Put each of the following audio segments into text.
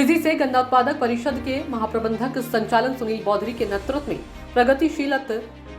Fiji से गन्ना उत्पादक परिषद के महाप्रबंधक संचालन सुनील बौधरी के नेतृत्व में प्रगतिशील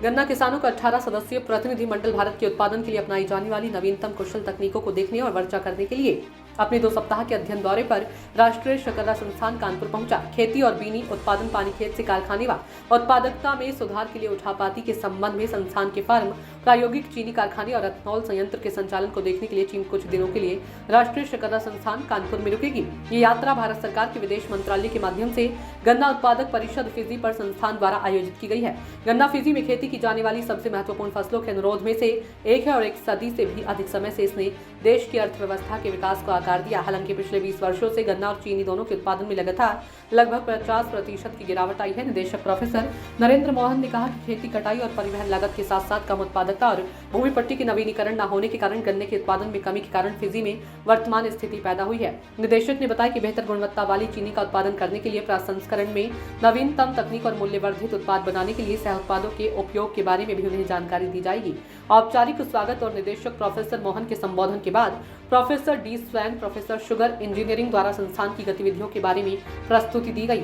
गन्ना किसानों का 18 सदस्यीय प्रतिनिधि मंडल भारत के उत्पादन के लिए अपनाई जाने वाली नवीनतम कुशल तकनीकों को देखने और चर्चा करने के लिए अपने 2 सप्ताह के अध्ययन दौरे पर राष्ट्रीय शकररा संस्थान कानपुर पहुंचा। खेती और बीनी उत्पादन, पानी खेत से कारखाने व उत्पादकता में सुधार के लिए उठापाती के संबंध में संस्थान के फर्म, प्रायोगिक चीनी कारखाने और एथनॉल संयंत्र के संचालन को देखने के लिए टीम कुछ दिनों के लिए राष्ट्रीय शकररा संस्थान कानपुर में रुकेगी। ये यात्रा भारत सरकार के विदेश मंत्रालय के माध्यम से गन्ना उत्पादक परिषद फिजी पर संस्थान द्वारा आयोजित की गई है। गन्ना फिजी में खेती की जाने वाली सबसे महत्वपूर्ण फसलों के अनुरोध में से एक है और एक सदी से भी अधिक समय से इसने देश की अर्थव्यवस्था के विकास को आकार दिया। हालांकि पिछले 20 वर्षों से गन्ना और चीनी दोनों के उत्पादन में लगातार लगभग 50% की गिरावट आई है। निदेशक प्रोफेसर नरेंद्र मोहन ने कहा कि खेती, कटाई और परिवहन लागत के साथ साथ कम उत्पादकता और भूमि पट्टी की नवीनीकरण न होने के कारण गन्ने के उत्पादन में कमी के कारण फिजी में वर्तमान स्थिति पैदा हुई है। निदेशक ने बताया कि बेहतर गुणवत्ता वाली चीनी का उत्पादन करने के लिए प्रसंस्करण में नवीनतम तकनीक और मूल्यवर्धित उत्पाद बनाने के लिए सह उत्पादों के उपयोग के बारे में भी उन्हें जानकारी दी जाएगी। औपचारिक स्वागत और निदेशक प्रोफेसर मोहन के संबोधन के बाद professor D swan, professor sugar engineering द्वारा संस्थान की गतिविधियों के बारे में प्रस्तुति दी गई।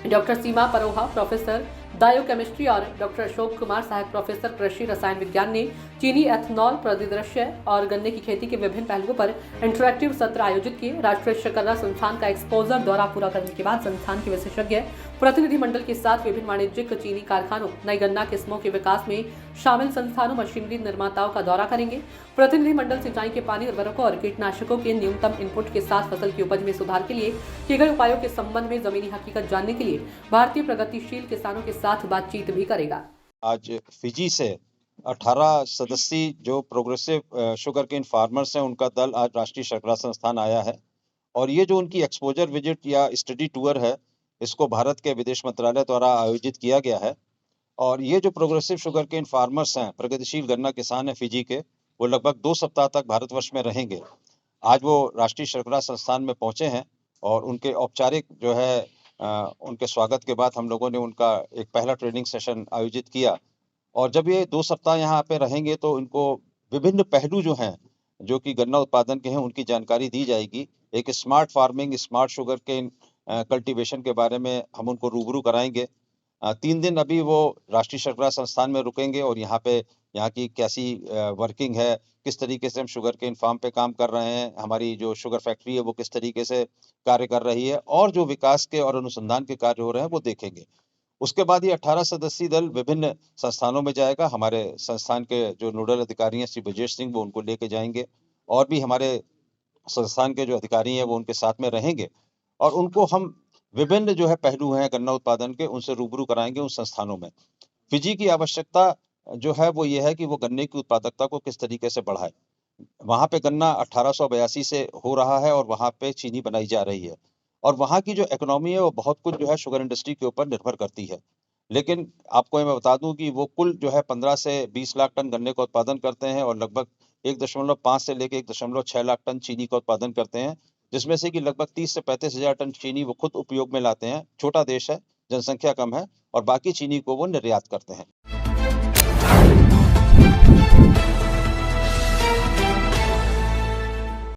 डॉक्टर सीमा परोहा, प्रोफेसर बायोकेमिस्ट्री और डॉक्टर अशोक कुमार, सहायक प्रोफेसर कृषि रसायन विज्ञान ने चीनी, एथनॉल परिदृश्य और गन्ने की खेती के विभिन्न पहलुओं पर इंटरैक्टिव सत्र आयोजित किए। राष्ट्रीय शकररा संस्थान का एक्सपोजर दौरा पूरा करने के बाद संस्थान के विशेषज्ञ प्रतिनिधि मंडल के साथ विभिन्न वाणिज्यिक चीनी कारखानों, नई गन्ना किस्मों के विकास में शामिल संस्थानों, मशीनरी निर्माताओं का दौरा करेंगे। प्रतिनिधि मंडल सिंचाई के पानी, उर्वरकों और कीटनाशकों के न्यूनतम इनपुट के साथ फसल की उपज में सुधार के लिए किए गए उपायों के संबंध में जमीनी हकीकत जानने के लिए भारतीय प्रगतिशील किसानों के साथ बातचीत भी करेगा। आज फिजी से 18 सदस्यीय जो प्रोग्रेसिव शुगर केन फार्मर्स हैं, उनका दल आज राष्ट्रीय शकररा संस्थान आया है और ये जो उनकी एक्सपोजर विजिट या स्टडी टूर है, इसको भारत के विदेश मंत्रालय द्वारा आयोजित किया गया है। और ये जो प्रोग्रेसिव शुगर केन फार्मर्स हैं, प्रगतिशील गन्ना किसान हैं फिजी के, वो लगभग 2 सप्ताह तक भारतवर्ष में रहेंगे। आज वो राष्ट्रीय शकररा संस्थान में पहुंचे हैं और उनके औपचारिक जो है उनके स्वागत के बाद हम लोगों ने उनका एक पहला ट्रेनिंग सेशन आयोजित किया। और जब ये 2 सप्ताह यहाँ पे रहेंगे तो इनको विभिन्न पहलू जो हैं, जो कि गन्ना उत्पादन के हैं, उनकी जानकारी दी जाएगी। एक smart farming, smart sugar cane cultivation के बारे में हम उनको रूबरू कराएंगे। 3 दिन अभी वो राष्ट्रीय शकररा संस्थान में रुकेंगे और यहाँ की कैसी वर्किंग है, किस तरीके से हम शुगर केन फार्म पे काम कर रहे हैं, हमारी जो शुगर फैक्ट्री है वो किस तरीके से कार्य कर रही है और जो विकास के और अनुसंधान के कार्य हो रहे हैं वो देखेंगे। उसके बाद ये 18 सदस्यीय दल विभिन्न संस्थानों में जाएगा। हमारे संस्थान के जो नोडल अधिकारी हैं श्री ब्रजेश सिंह, वो उनको लेके जाएंगे और भी हमारे संस्थान के जो अधिकारी हैं वो उनके साथ में रहेंगे और उनको हम विभिन्न जो है पहलू हैं गन्ना उत्पादन के, उनसे रूबरू कराएंगे उन संस्थानों में। फिजी की आवश्यकता जो है वो ये है कि वो गन्ने की उत्पादकता को किस तरीके से बढ़ाए। वहाँ पे गन्ना 1882 से हो रहा है और वहाँ पे चीनी बनाई जा रही है और वहाँ की जो इकोनॉमी है वो बहुत कुछ जो है शुगर इंडस्ट्री के ऊपर निर्भर करती है। लेकिन आपको मैं बता दूं कि वो कुल जो है 15 से 20 लाख टन गन्ने का उत्पादन करते हैं और लगभग 1.5 से लेकर 1.6 लाख टन चीनी का उत्पादन करते हैं, जिसमें से कि लगभग 30 से 35 हजार टन चीनी वो खुद उपयोग में लाते हैं। छोटा देश है, जनसंख्या कम है और बाकी चीनी को वो निर्यात करते हैं।